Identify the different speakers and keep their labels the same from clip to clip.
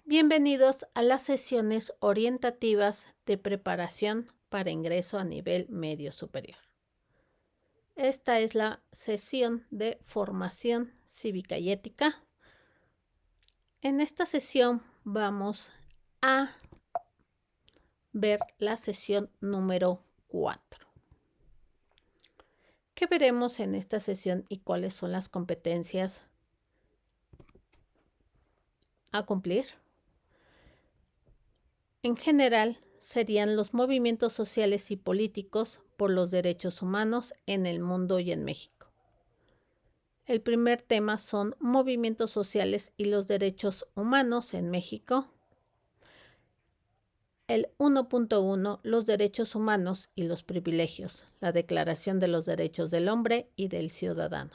Speaker 1: Bienvenidos a las sesiones orientativas de preparación para ingreso a nivel medio superior. Esta es la sesión de formación cívica y ética. En esta sesión vamos a ver la sesión número 4. ¿Qué veremos en esta sesión y cuáles son las competencias a cumplir? En general, serían los movimientos sociales y políticos por los derechos humanos en el mundo y en México. El primer tema son movimientos sociales y los derechos humanos en México. El 1.1, los derechos humanos y los privilegios, la Declaración de los Derechos del Hombre y del Ciudadano.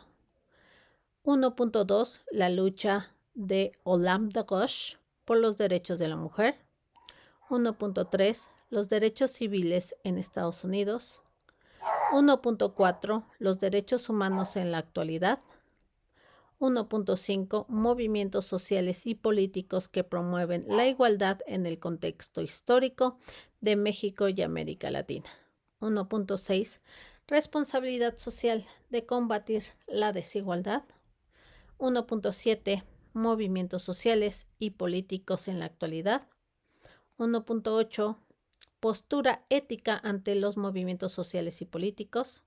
Speaker 1: 1.2, la lucha de Olam Dagosh por los derechos de la mujer. 1.3, los derechos civiles en Estados Unidos. 1.4, los derechos humanos en la actualidad. 1.5, movimientos sociales y políticos que promueven la igualdad en el contexto histórico de México y América Latina. 1.6, responsabilidad social de combatir la desigualdad. 1.7, movimientos sociales y políticos en la actualidad. 1.8, postura ética ante los movimientos sociales y políticos.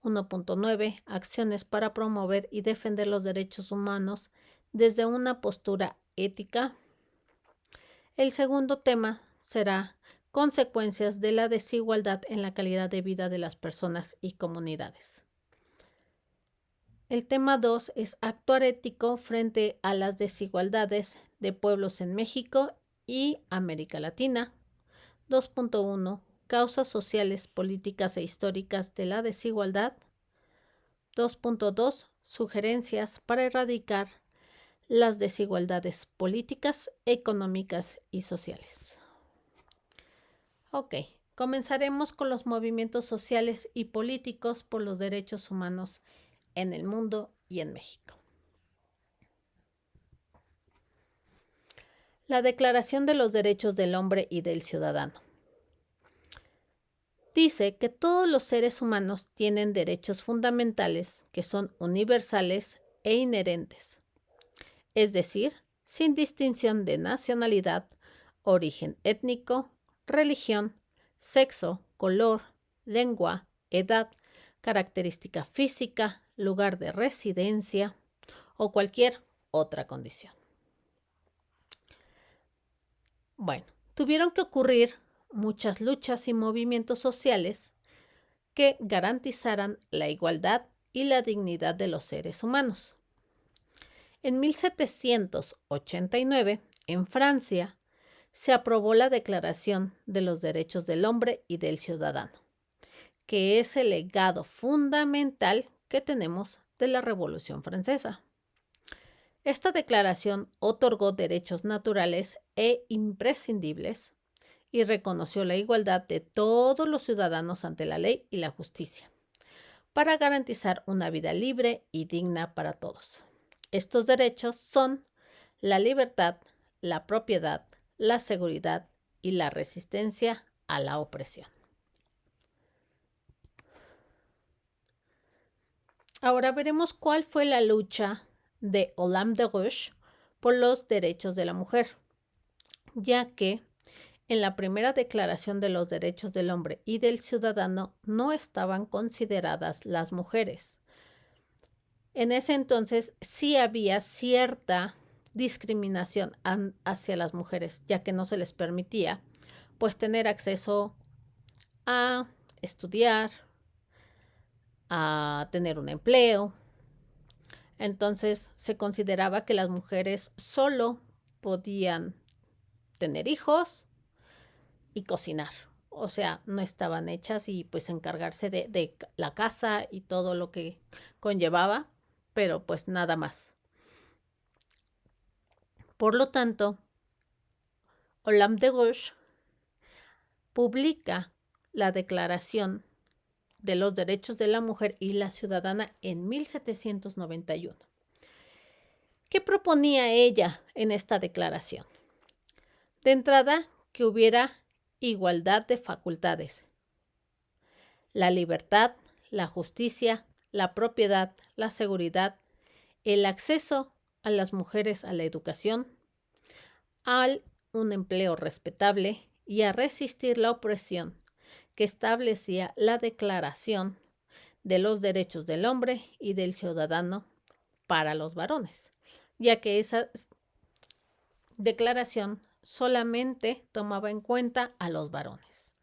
Speaker 1: 1.9, acciones para promover y defender los derechos humanos desde una postura ética. El segundo tema será consecuencias de la desigualdad en la calidad de vida de las personas y comunidades. El tema 2 es actuar ético frente a las desigualdades de pueblos en México y América Latina. 2.1, causas sociales, políticas e históricas de la desigualdad. 2.2, sugerencias para erradicar las desigualdades políticas, económicas y sociales. Ok, comenzaremos con los movimientos sociales y políticos por los derechos humanos en el mundo y en México. La Declaración de los Derechos del Hombre y del Ciudadano. Dice que todos los seres humanos tienen derechos fundamentales que son universales e inherentes, es decir, sin distinción de nacionalidad, origen étnico, religión, sexo, color, lengua, edad, característica física, lugar de residencia o cualquier otra condición. Bueno, tuvieron que ocurrir muchas luchas y movimientos sociales que garantizaran la igualdad y la dignidad de los seres humanos. En 1789, en Francia, se aprobó la Declaración de los Derechos del Hombre y del Ciudadano, que es el legado fundamental que tenemos de la Revolución Francesa. Esta declaración otorgó derechos naturales e imprescindibles y reconoció la igualdad de todos los ciudadanos ante la ley y la justicia, para garantizar una vida libre y digna para todos. Estos derechos son la libertad, la propiedad, la seguridad y la resistencia a la opresión. Ahora veremos cuál fue la lucha de Olam Dagosh por los derechos de la mujer, ya que en la primera Declaración de los Derechos del Hombre y del Ciudadano no estaban consideradas las mujeres. En ese entonces sí había cierta discriminación hacia las mujeres, ya que no se les permitía pues tener acceso a estudiar, a tener un empleo. Entonces se consideraba que las mujeres solo podían tener hijos y cocinar. O sea, no estaban hechas y pues encargarse de la casa y todo lo que conllevaba, pero pues nada más. Por lo tanto, Olam Dagosh publica la Declaración de los Derechos de la Mujer y la Ciudadana en 1791. ¿Qué proponía ella en esta declaración? De entrada, que hubiera igualdad de facultades, la libertad, la justicia, la propiedad, la seguridad, el acceso a las mujeres a la educación, a un empleo respetable y a resistir la opresión que establecía la Declaración de los Derechos del Hombre y del Ciudadano para los varones, ya que esa declaración solamente tomaba en cuenta a los varones.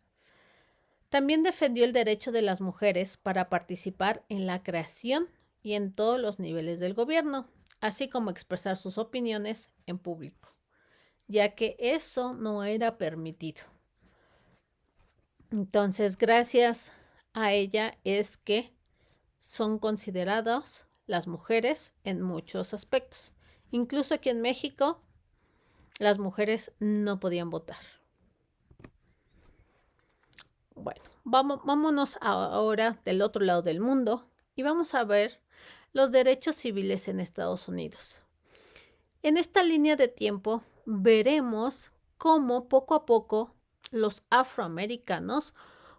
Speaker 1: También defendió el derecho de las mujeres para participar en la creación y en todos los niveles del gobierno, así como expresar sus opiniones en público, ya que eso no era permitido. Entonces, gracias a ella es que son consideradas las mujeres en muchos aspectos. Incluso aquí en México, las mujeres no podían votar. Bueno, vámonos ahora del otro lado del mundo y vamos a ver los derechos civiles en Estados Unidos. En esta línea de tiempo veremos cómo poco a poco los afroamericanos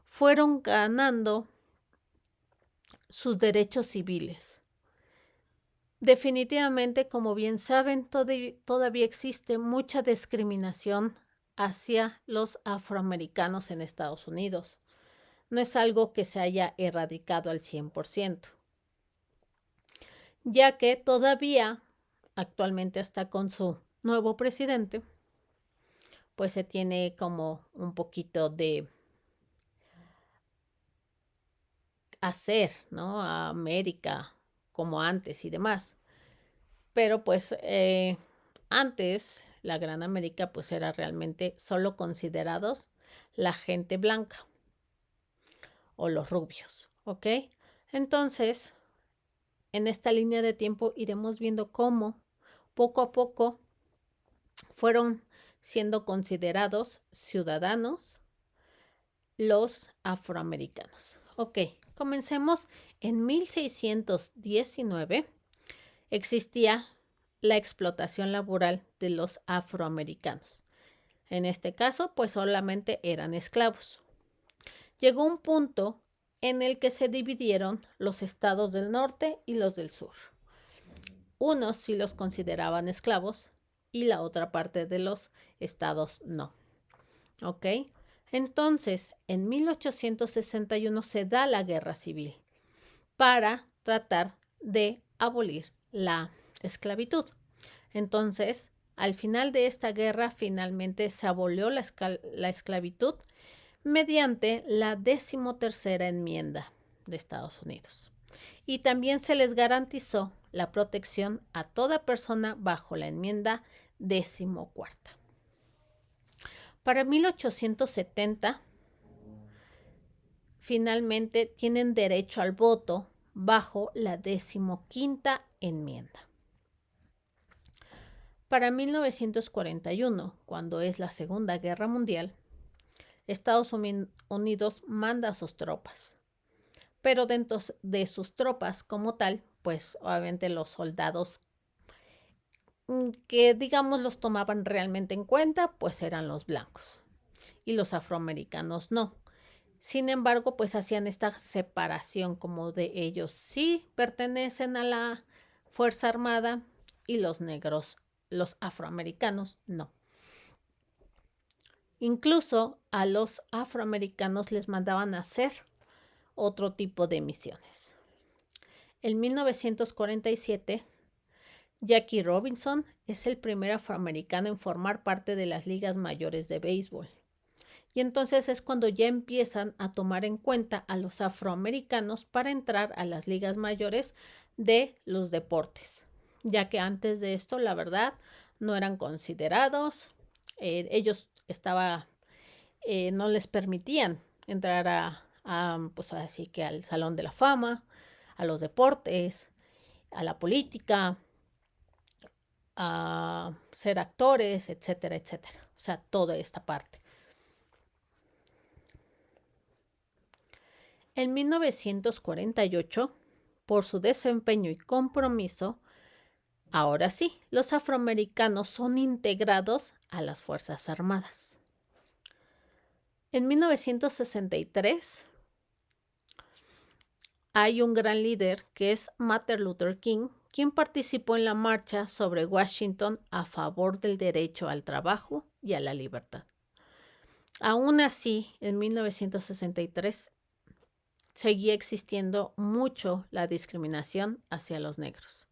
Speaker 1: fueron ganando sus derechos civiles. Definitivamente, como bien saben, todavía existe mucha discriminación hacia los afroamericanos en Estados Unidos. No es algo que se haya erradicado al 100%, ya que todavía, actualmente hasta con su nuevo presidente, pues se tiene como un poquito de hacer, ¿no? A América como antes y demás. Pero pues antes la Gran América pues era realmente solo considerados la gente blanca o los rubios, ¿ok? Entonces, en esta línea de tiempo iremos viendo cómo poco a poco fueron siendo considerados ciudadanos los afroamericanos. Ok, comencemos. En 1619 existía la explotación laboral de los afroamericanos. En este caso, pues solamente eran esclavos. Llegó un punto en el que se dividieron los estados del norte y los del sur. Unos sí los consideraban esclavos y la otra parte de los estados no. ¿Ok? Entonces, en 1861 se da la guerra civil para tratar de abolir la esclavitud. Entonces, al final de esta guerra, finalmente se abolió la esclavitud mediante la 13ª enmienda de Estados Unidos. Y también se les garantizó la protección a toda persona bajo la enmienda 14ª. Para 1870, finalmente tienen derecho al voto bajo la 15ª enmienda. Para 1941, cuando es la Segunda Guerra Mundial, Estados Unidos manda a sus tropas, pero dentro de sus tropas como tal, pues obviamente los soldados que digamos los tomaban realmente en cuenta, pues eran los blancos y los afroamericanos no. Sin embargo, pues hacían esta separación como de ellos sí pertenecen a la Fuerza Armada y los negros, los afroamericanos no. Incluso a los afroamericanos les mandaban a hacer otro tipo de misiones. En 1947, Jackie Robinson es el primer afroamericano en formar parte de las ligas mayores de béisbol. Y entonces es cuando ya empiezan a tomar en cuenta a los afroamericanos para entrar a las ligas mayores de los deportes, ya que antes de esto, la verdad, no eran considerados. Ellos no les permitían entrar pues así que al Salón de la Fama, a los deportes, a la política, a ser actores, etcétera, etcétera. O sea, toda esta parte. En 1948, por su desempeño y compromiso, Ahora sí, los afroamericanos son integrados a las Fuerzas Armadas. En 1963 hay un gran líder que es Martin Luther King, quien participó en la marcha sobre Washington a favor del derecho al trabajo y a la libertad. Aún así, en 1963 seguía existiendo mucho la discriminación hacia los negros.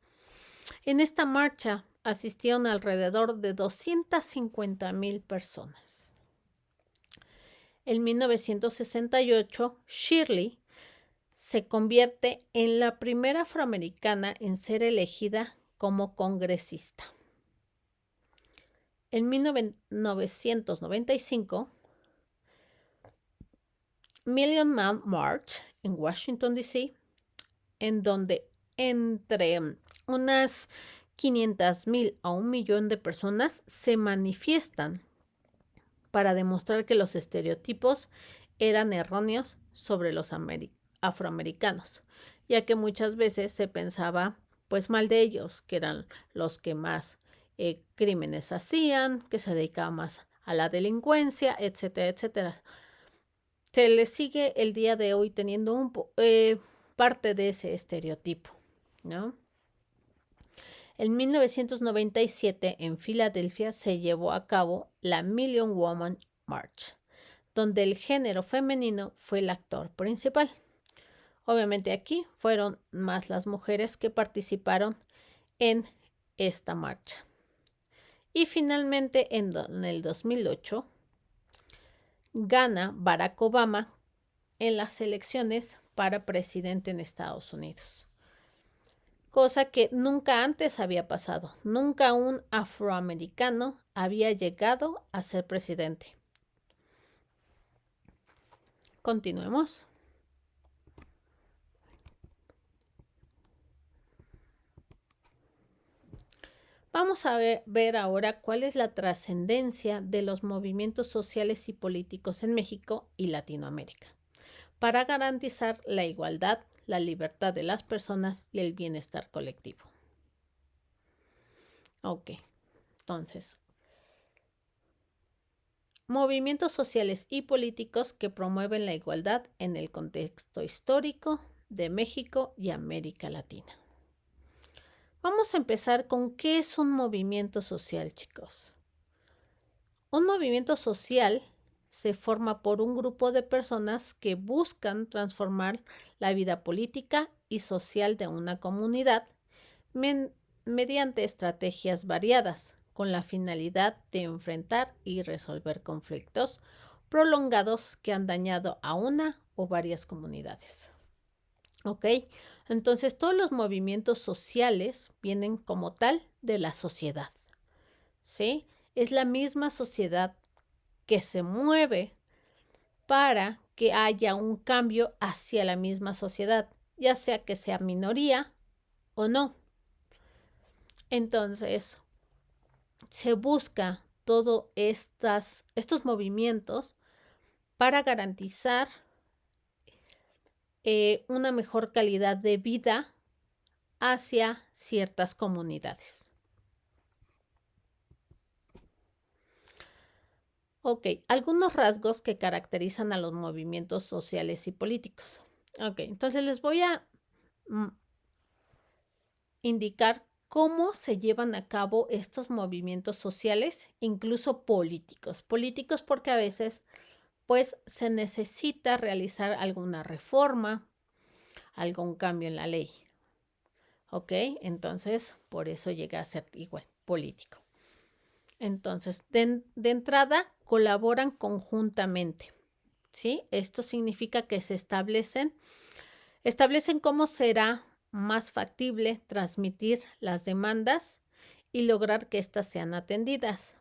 Speaker 1: En esta marcha asistieron alrededor de 250,000 personas. En 1968, Shirley se convierte en la primera afroamericana en ser elegida como congresista. En 1995, Million Man March en Washington, D.C., en donde entre unas 500,000 a 1,000,000 de personas se manifiestan para demostrar que los estereotipos eran erróneos sobre los afroamericanos, ya que muchas veces se pensaba pues mal de ellos, que eran los que más crímenes hacían, que se dedicaban más a la delincuencia, etcétera, etcétera. Se les sigue el día de hoy teniendo parte de ese estereotipo, ¿no? En 1997, en Filadelfia, se llevó a cabo la Million Woman March, donde el género femenino fue el actor principal. Obviamente aquí fueron más las mujeres que participaron en esta marcha. Y finalmente, en el 2008, gana Barack Obama en las elecciones para presidente en Estados Unidos. Cosa que nunca antes había pasado. Nunca un afroamericano había llegado a ser presidente. Continuemos. Vamos a ver ahora cuál es la trascendencia de los movimientos sociales y políticos en México y Latinoamérica para garantizar la igualdad, la libertad de las personas y el bienestar colectivo. Ok, entonces, movimientos sociales y políticos que promueven la igualdad en el contexto histórico de México y América Latina. Vamos a empezar con qué es un movimiento social, chicos. Un movimiento social se forma por un grupo de personas que buscan transformar la vida política y social de una comunidad mediante estrategias variadas, con la finalidad de enfrentar y resolver conflictos prolongados que han dañado a una o varias comunidades. ¿Ok? Entonces, todos los movimientos sociales vienen como tal de la sociedad. ¿Sí? Es la misma sociedad que se mueve para que haya un cambio hacia la misma sociedad, ya sea que sea minoría o no. Entonces, se busca todos estos movimientos para garantizar una mejor calidad de vida hacia ciertas comunidades. Ok, algunos rasgos que caracterizan a los movimientos sociales y políticos. Ok, entonces les voy a indicar cómo se llevan a cabo estos movimientos sociales, incluso políticos. Políticos porque a veces pues se necesita realizar alguna reforma, algún cambio en la ley. ¿Ok? Entonces, por eso llega a ser igual, político. Entonces, de entrada, colaboran conjuntamente. ¿Sí? Esto significa que se establecen cómo será más factible transmitir las demandas y lograr que éstas sean atendidas.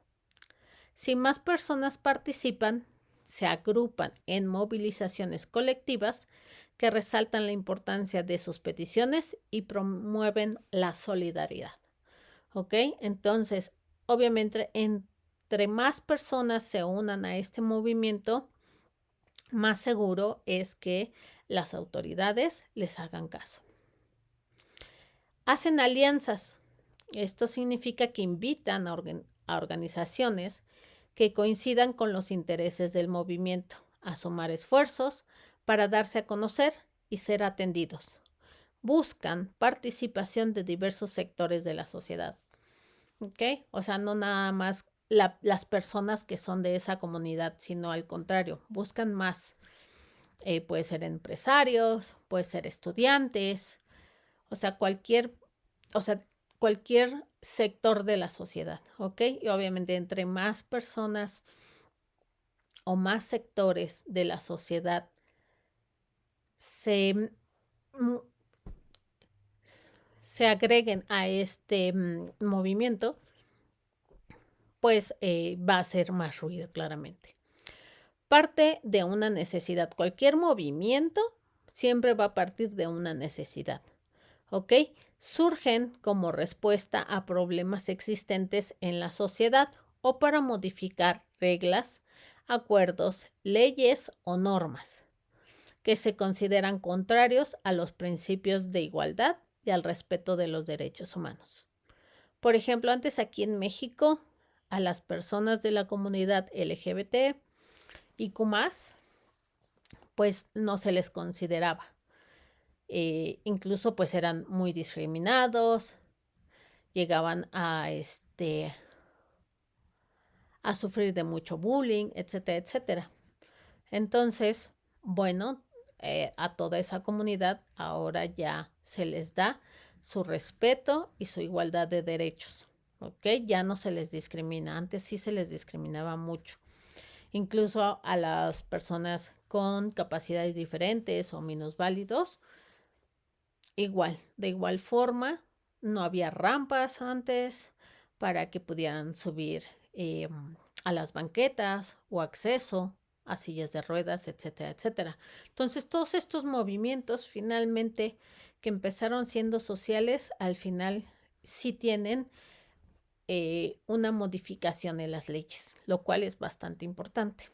Speaker 1: Si más personas participan, se agrupan en movilizaciones colectivas que resaltan la importancia de sus peticiones y promueven la solidaridad. ¿Ok? Entonces, obviamente, entre más personas se unan a este movimiento, más seguro es que las autoridades les hagan caso. Hacen alianzas Esto significa que invitan a organizaciones que coincidan con los intereses del movimiento, a sumar esfuerzos para darse a conocer y ser atendidos. Buscan participación de diversos sectores de la sociedad. ¿Ok? O sea, no nada más las personas que son de esa comunidad, sino al contrario, buscan más. Puede ser empresarios, puede ser estudiantes, o sea, o sea, cualquier sector de la sociedad, ¿ok? Y obviamente entre más personas o más sectores de la sociedad se, se agreguen a este movimiento, pues va a ser más ruido, claramente. Parte de una necesidad. Cualquier movimiento siempre va a partir de una necesidad. ¿Ok? Surgen como respuesta a problemas existentes en la sociedad o para modificar reglas, acuerdos, leyes o normas que se consideran contrarios a los principios de igualdad y al respeto de los derechos humanos. Por ejemplo, antes aquí en México, a las personas de la comunidad LGBT y Q+, pues no se les consideraba. Incluso pues eran muy discriminados, llegaban a sufrir de mucho bullying, etcétera, etcétera. Entonces, bueno, a toda esa comunidad ahora ya se les da su respeto y su igualdad de derechos, ¿ok? Ya no se les discrimina, antes sí se les discriminaba mucho. Incluso a las personas con capacidades diferentes o minusválidos, igual, de igual forma, no había rampas antes para que pudieran subir a las banquetas o acceso a sillas de ruedas, etcétera, etcétera. Entonces, todos estos movimientos finalmente que empezaron siendo sociales, al final sí tienen una modificación en las leyes, lo cual es bastante importante.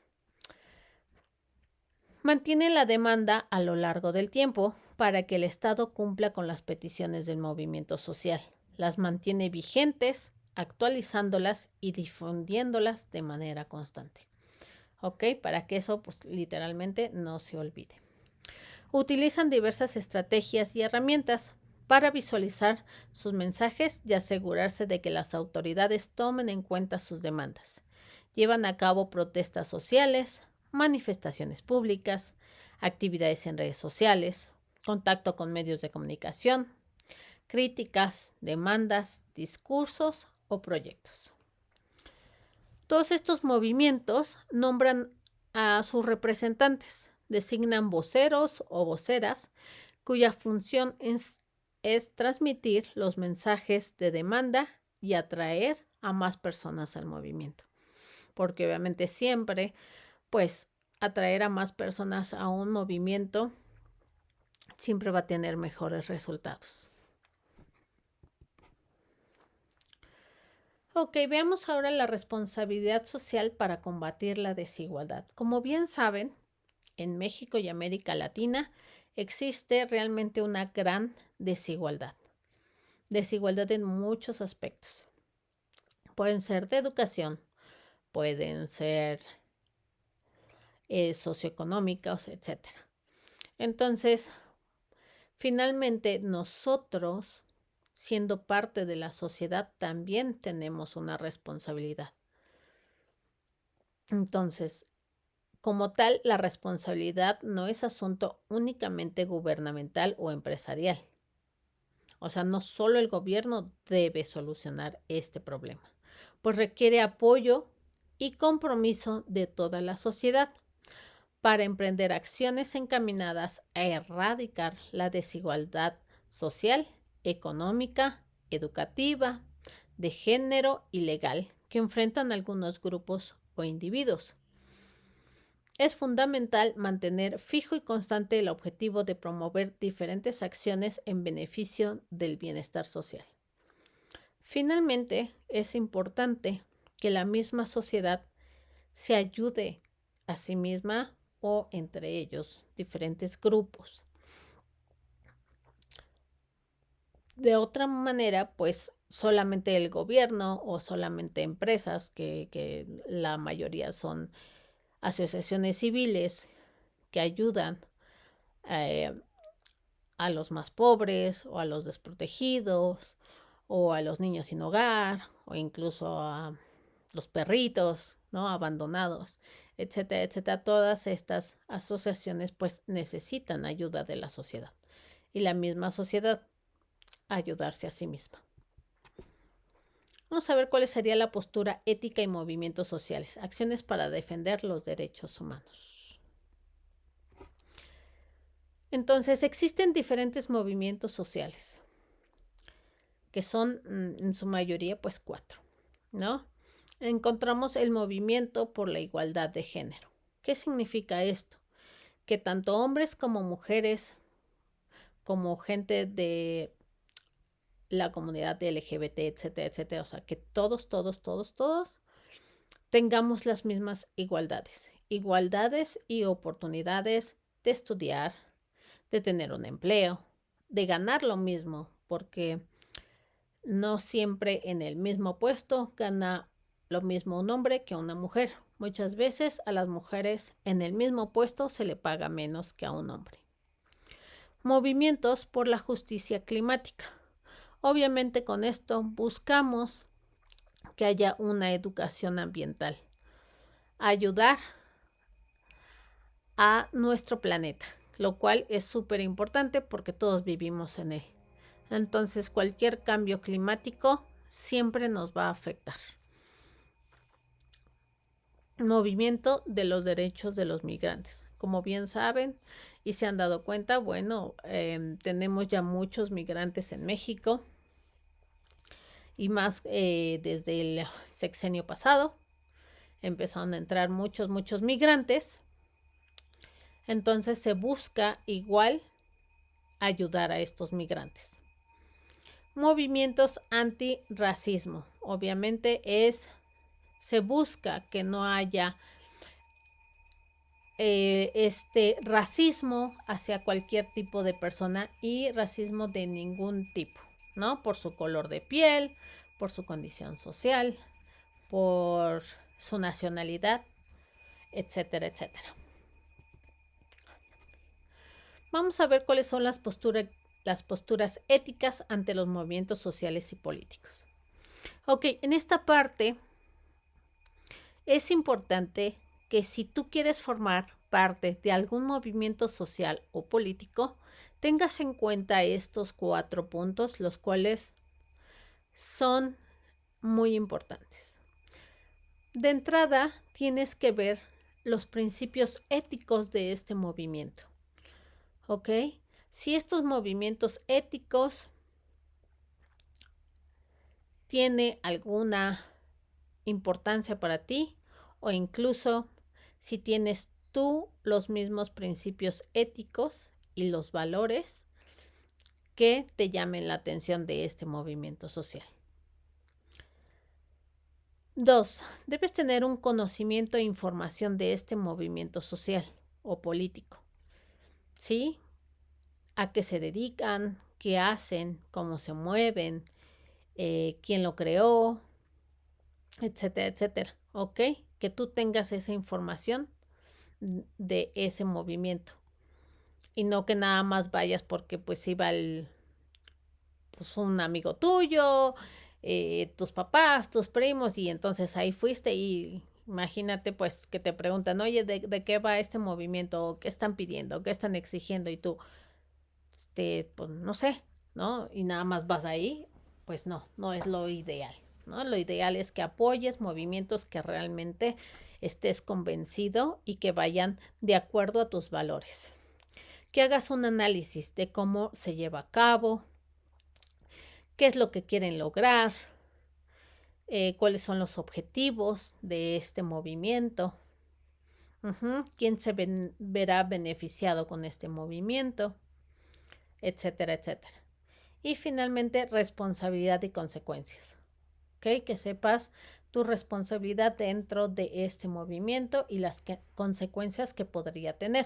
Speaker 1: Mantiene la demanda a lo largo del tiempo para que el Estado cumpla con las peticiones del movimiento social. Las mantiene vigentes, actualizándolas y difundiéndolas de manera constante. ¿Ok? Para que eso, pues, literalmente no se olvide. Utilizan diversas estrategias y herramientas para visualizar sus mensajes y asegurarse de que las autoridades tomen en cuenta sus demandas. Llevan a cabo protestas sociales, manifestaciones públicas, actividades en redes sociales, contacto con medios de comunicación, críticas, demandas, discursos o proyectos. Todos estos movimientos nombran a sus representantes, designan voceros o voceras cuya función es transmitir los mensajes de demanda y atraer a más personas al movimiento. Porque obviamente siempre, pues, atraer a más personas a un movimiento siempre va a tener mejores resultados. Ok, veamos ahora la responsabilidad social para combatir la desigualdad. Como bien saben, en México y América Latina existe realmente una gran desigualdad. Desigualdad en muchos aspectos. Pueden ser de educación, pueden ser socioeconómicas, etc. Entonces, finalmente nosotros, siendo parte de la sociedad, también tenemos una responsabilidad. Entonces, como tal, la responsabilidad no es asunto únicamente gubernamental o empresarial. O sea, no solo el gobierno debe solucionar este problema, pues requiere apoyo y compromiso de toda la sociedad para emprender acciones encaminadas a erradicar la desigualdad social, económica, educativa, de género y legal que enfrentan algunos grupos o individuos. Es fundamental mantener fijo y constante el objetivo de promover diferentes acciones en beneficio del bienestar social. Finalmente, es importante que la misma sociedad se ayude a sí misma o entre ellos, diferentes grupos. De otra manera, pues solamente el gobierno o solamente empresas, que la mayoría son asociaciones civiles que ayudan eh, a los más pobres o a los desprotegidos o a los niños sin hogar o incluso a los perritos, ¿no? Abandonados, etcétera, etcétera. Todas estas asociaciones pues necesitan ayuda de la sociedad y la misma sociedad ayudarse a sí misma. Vamos a ver cuál sería la postura ética y movimientos sociales, acciones para defender los derechos humanos. Entonces, existen diferentes movimientos sociales, que son en su mayoría pues 4, ¿no? Encontramos el movimiento por la igualdad de género. ¿Qué significa esto? Que tanto hombres como mujeres, como gente de la comunidad de LGBT, etcétera, etcétera, o sea, que todos tengamos las mismas igualdades y oportunidades de estudiar, de tener un empleo, de ganar lo mismo, porque no siempre en el mismo puesto gana lo mismo un hombre que una mujer. Muchas veces a las mujeres en el mismo puesto se le paga menos que a un hombre. Movimientos por la justicia climática. Obviamente con esto buscamos que haya una educación ambiental. Ayudar a nuestro planeta, lo cual es súper importante porque todos vivimos en él. Entonces cualquier cambio climático siempre nos va a afectar. Movimiento de los derechos de los migrantes. Como bien saben y se han dado cuenta, bueno, tenemos ya muchos migrantes en México y más desde el sexenio pasado. Empezaron a entrar muchos migrantes. Entonces se busca igual ayudar a estos migrantes. Movimientos antirracismo. Obviamente se busca que no haya este racismo hacia cualquier tipo de persona y racismo de ningún tipo, ¿no? Por su color de piel, por su condición social, por su nacionalidad, etcétera, etcétera. Vamos a ver cuáles son las posturas éticas ante los movimientos sociales y políticos. Ok, en esta parte es importante que si tú quieres formar parte de algún movimiento social o político, tengas en cuenta estos 4 puntos, los cuales son muy importantes. De entrada, tienes que ver los principios éticos de este movimiento. ¿Ok? Si estos movimientos éticos tienen alguna importancia para ti o incluso si tienes tú los mismos principios éticos y los valores que te llamen la atención de este movimiento social. 2. Debes tener un conocimiento e información de este movimiento social o político. ¿Sí? A qué se dedican, qué hacen, cómo se mueven, quién lo creó, etcétera, etcétera. ¿Ok? Que tú tengas esa información de ese movimiento y no que nada más vayas porque pues iba pues un amigo tuyo, tus papás, tus primos y entonces ahí fuiste y imagínate pues que te preguntan, oye, ¿de qué va este movimiento? ¿Qué están pidiendo? ¿Qué están exigiendo? Y tú, pues no sé, ¿no? Y nada más vas ahí, pues no es lo ideal, ¿no? Lo ideal es que apoyes movimientos que realmente estés convencido y que vayan de acuerdo a tus valores. Que hagas un análisis de cómo se lleva a cabo, qué es lo que quieren lograr, cuáles son los objetivos de este movimiento, quién se verá beneficiado con este movimiento, etcétera, etcétera. Y finalmente, responsabilidad y consecuencias. ¿Ok? Que sepas tu responsabilidad dentro de este movimiento y las consecuencias que podría tener.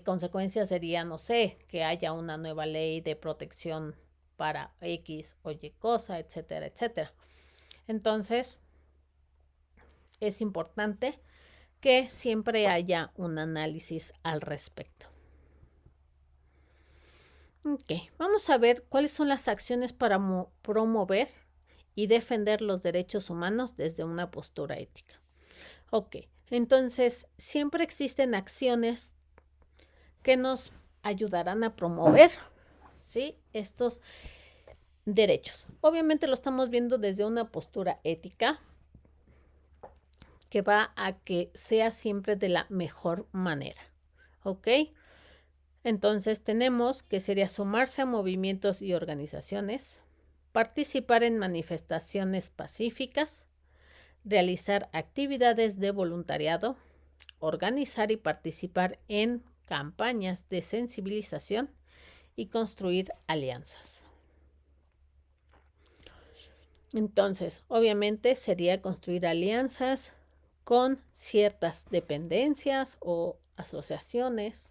Speaker 1: Consecuencias sería, no sé, que haya una nueva ley de protección para X o Y cosa, etcétera, etcétera. Entonces, es importante que siempre haya un análisis al respecto. Ok, vamos a ver cuáles son las acciones para promover y defender los derechos humanos desde una postura ética. Ok, entonces siempre existen acciones que nos ayudarán a promover, ¿sí?, estos derechos. Obviamente lo estamos viendo desde una postura ética que va a que sea siempre de la mejor manera. ¿Ok? Entonces tenemos que sería sumarse a movimientos y organizaciones, participar en manifestaciones pacíficas, realizar actividades de voluntariado, organizar y participar en campañas de sensibilización y construir alianzas. Entonces, obviamente sería construir alianzas con ciertas dependencias o asociaciones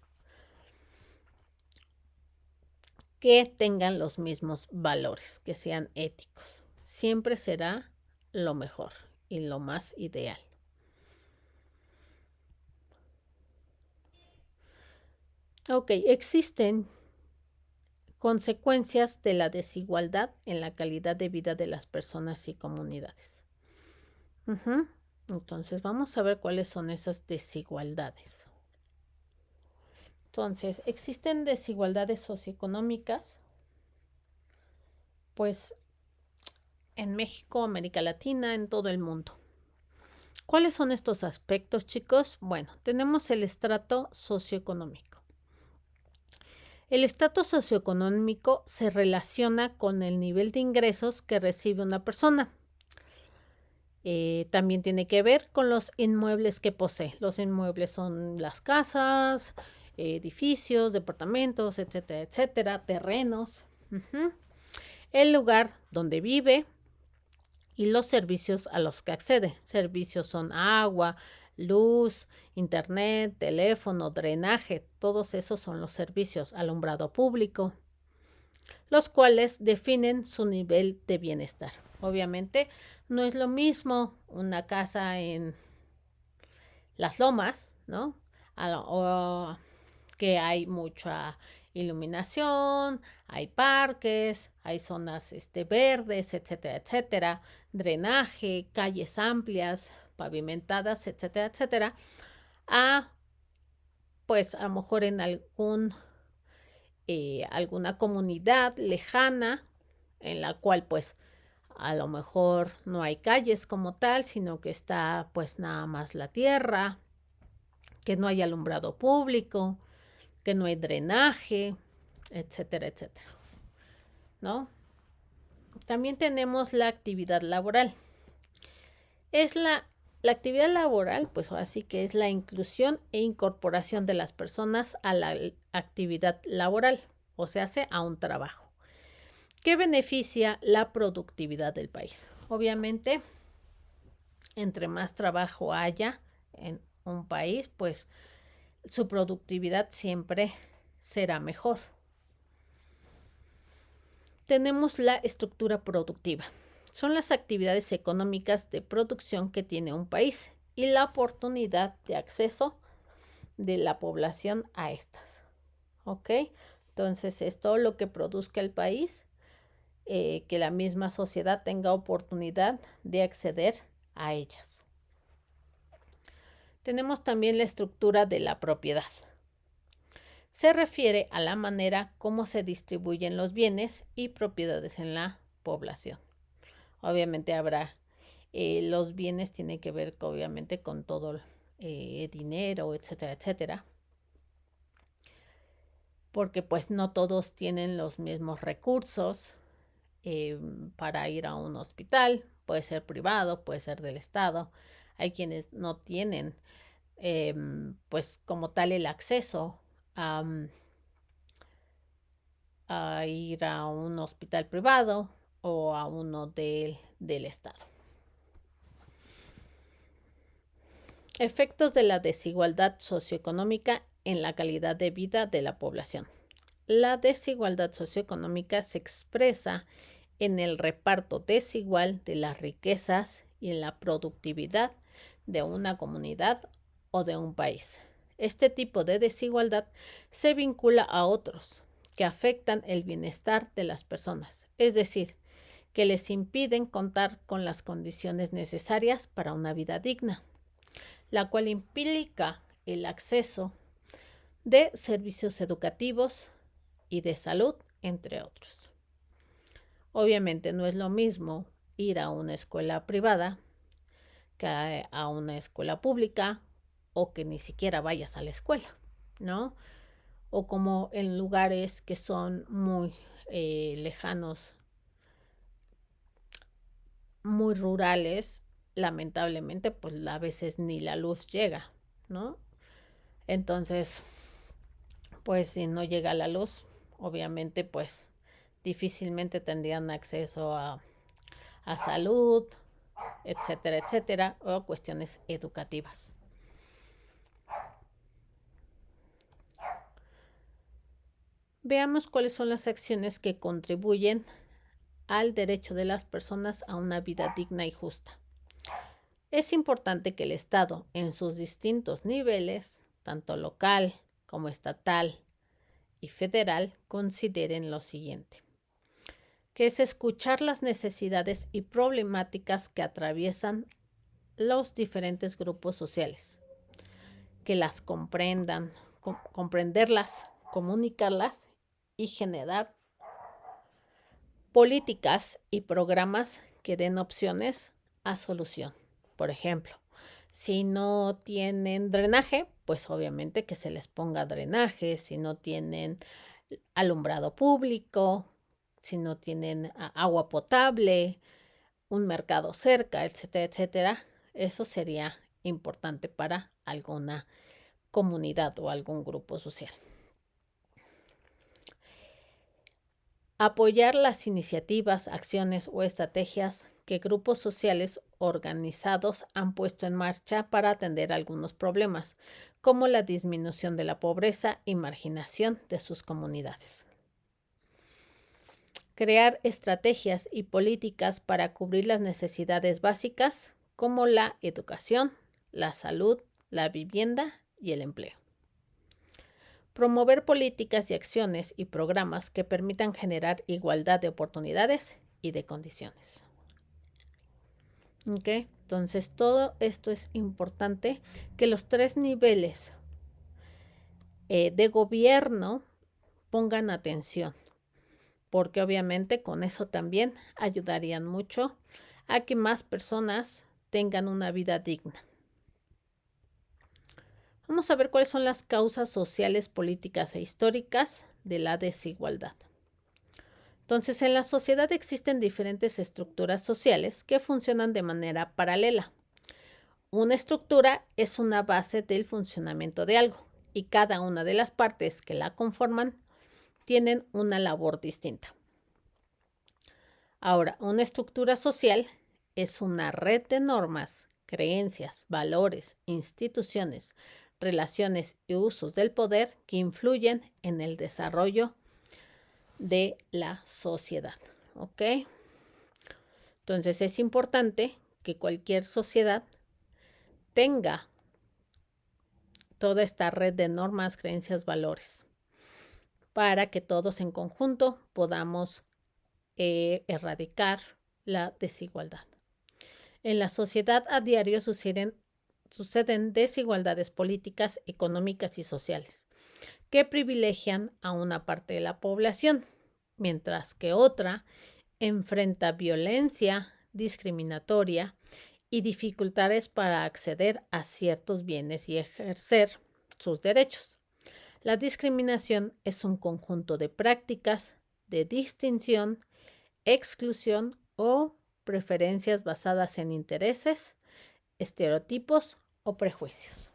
Speaker 1: que tengan los mismos valores, que sean éticos. Siempre será lo mejor y lo más ideal. Ok, existen consecuencias de la desigualdad en la calidad de vida de las personas y comunidades. Entonces, vamos a ver cuáles son esas desigualdades. Entonces, existen desigualdades socioeconómicas, pues en México, América Latina, en todo el mundo. ¿Cuáles son estos aspectos, chicos? Bueno, tenemos el estrato socioeconómico. El estrato socioeconómico se relaciona con el nivel de ingresos que recibe una persona. También tiene que ver con los inmuebles que posee. Los inmuebles son las casas, edificios, departamentos, etcétera, etcétera, terrenos. El lugar donde vive y los servicios a los que accede. Servicios son agua, luz, internet, teléfono, drenaje. Todos esos son los servicios, alumbrado público, los cuales definen su nivel de bienestar. Obviamente, no es lo mismo una casa en Las Lomas, ¿no? O que hay mucha iluminación, hay parques, hay zonas verdes, etcétera, etcétera, drenaje, calles amplias, pavimentadas, etcétera, etcétera, pues a lo mejor en alguna comunidad lejana en la cual pues a lo mejor no hay calles como tal, sino que está pues nada más la tierra, que no hay alumbrado público, que no hay drenaje, etcétera, etcétera, ¿no? También tenemos la actividad laboral. Es la actividad laboral, pues así que es la inclusión e incorporación de las personas a la actividad laboral, o sea, a un trabajo, que beneficia la productividad del país. Obviamente, entre más trabajo haya en un país, pues su productividad siempre será mejor. Tenemos la estructura productiva. Son las actividades económicas de producción que tiene un país y la oportunidad de acceso de la población a estas. ¿Ok? Entonces es todo lo que produzca el país, que la misma sociedad tenga oportunidad de acceder a ellas. Tenemos también la estructura de la propiedad. Se refiere a la manera como se distribuyen los bienes y propiedades en la población. Obviamente habrá, los bienes tienen que ver obviamente con todo dinero, etcétera, etcétera. Porque pues no todos tienen los mismos recursos para ir a un hospital. Puede ser privado, puede ser del Estado. Hay quienes no tienen pues como tal el acceso a ir a un hospital privado o a uno del Estado. Efectos de la desigualdad socioeconómica en la calidad de vida de la población. La desigualdad socioeconómica se expresa en el reparto desigual de las riquezas y en la productividad de una comunidad o de un país. Este tipo de desigualdad se vincula a otros que afectan el bienestar de las personas, es decir, que les impiden contar con las condiciones necesarias para una vida digna, la cual implica el acceso de servicios educativos y de salud, entre otros. Obviamente no es lo mismo ir a una escuela privada que a una escuela pública o que ni siquiera vayas a la escuela, ¿no? O como en lugares que son muy lejanos, muy rurales, lamentablemente, pues a veces ni la luz llega, ¿no? Entonces, pues si no llega la luz, obviamente, pues difícilmente tendrían acceso a salud, etcétera, etcétera, o cuestiones educativas. Veamos cuáles son las acciones que contribuyen al derecho de las personas a una vida digna y justa. Es importante que el Estado, en sus distintos niveles, tanto local como estatal y federal, consideren lo siguiente, que es escuchar las necesidades y problemáticas que atraviesan los diferentes grupos sociales, que las comprendan, comprenderlas, comunicarlas y generar políticas y programas que den opciones a solución. Por ejemplo, si no tienen drenaje, pues obviamente que se les ponga drenaje. Si no tienen alumbrado público, si no tienen agua potable, un mercado cerca, etcétera, etcétera, eso sería importante para alguna comunidad o algún grupo social. Apoyar las iniciativas, acciones o estrategias que grupos sociales organizados han puesto en marcha para atender algunos problemas, como la disminución de la pobreza y marginación de sus comunidades. Crear estrategias y políticas para cubrir las necesidades básicas, como la educación, la salud, la vivienda y el empleo. Promover políticas y acciones y programas que permitan generar igualdad de oportunidades y de condiciones. ¿Ok? Entonces, todo esto es importante, que los tres niveles de gobierno pongan atención, porque obviamente con eso también ayudarían mucho a que más personas tengan una vida digna. Vamos a ver cuáles son las causas sociales, políticas e históricas de la desigualdad. Entonces, en la sociedad existen diferentes estructuras sociales que funcionan de manera paralela. Una estructura es una base del funcionamiento de algo y cada una de las partes que la conforman tienen una labor distinta. Ahora, una estructura social es una red de normas, creencias, valores, instituciones, relaciones y usos del poder que influyen en el desarrollo de la sociedad. ¿Ok? Entonces es importante que cualquier sociedad tenga toda esta red de normas, creencias, valores, para que todos en conjunto podamos erradicar la desigualdad. En la sociedad a diario suceden desigualdades políticas, económicas y sociales que privilegian a una parte de la población, mientras que otra enfrenta violencia discriminatoria y dificultades para acceder a ciertos bienes y ejercer sus derechos. La discriminación es un conjunto de prácticas de distinción, exclusión o preferencias basadas en intereses, estereotipos o prejuicios.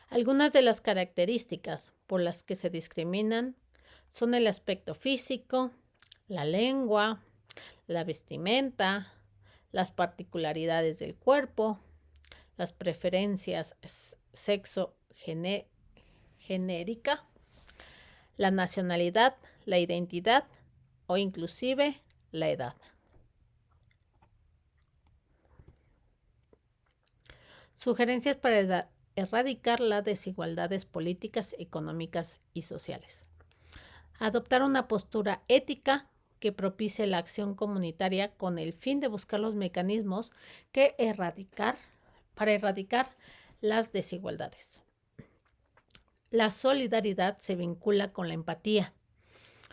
Speaker 1: Algunas de las características por las que se discriminan son el aspecto físico, la lengua, la vestimenta, las particularidades del cuerpo, las preferencias sexo genérica, la nacionalidad, la identidad o inclusive la edad. Sugerencias para erradicar las desigualdades políticas, económicas y sociales. Adoptar una postura ética que propicie la acción comunitaria con el fin de buscar los mecanismos para erradicar las desigualdades. La solidaridad se vincula con la empatía,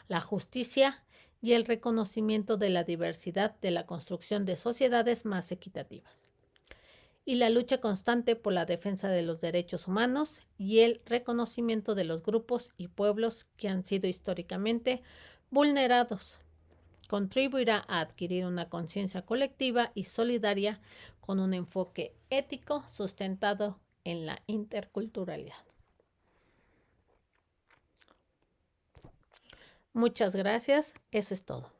Speaker 1: la justicia y el reconocimiento de la diversidad de la construcción de sociedades más equitativas. Y la lucha constante por la defensa de los derechos humanos y el reconocimiento de los grupos y pueblos que han sido históricamente vulnerados contribuirá a adquirir una conciencia colectiva y solidaria con un enfoque ético sustentado en la interculturalidad. Muchas gracias, eso es todo.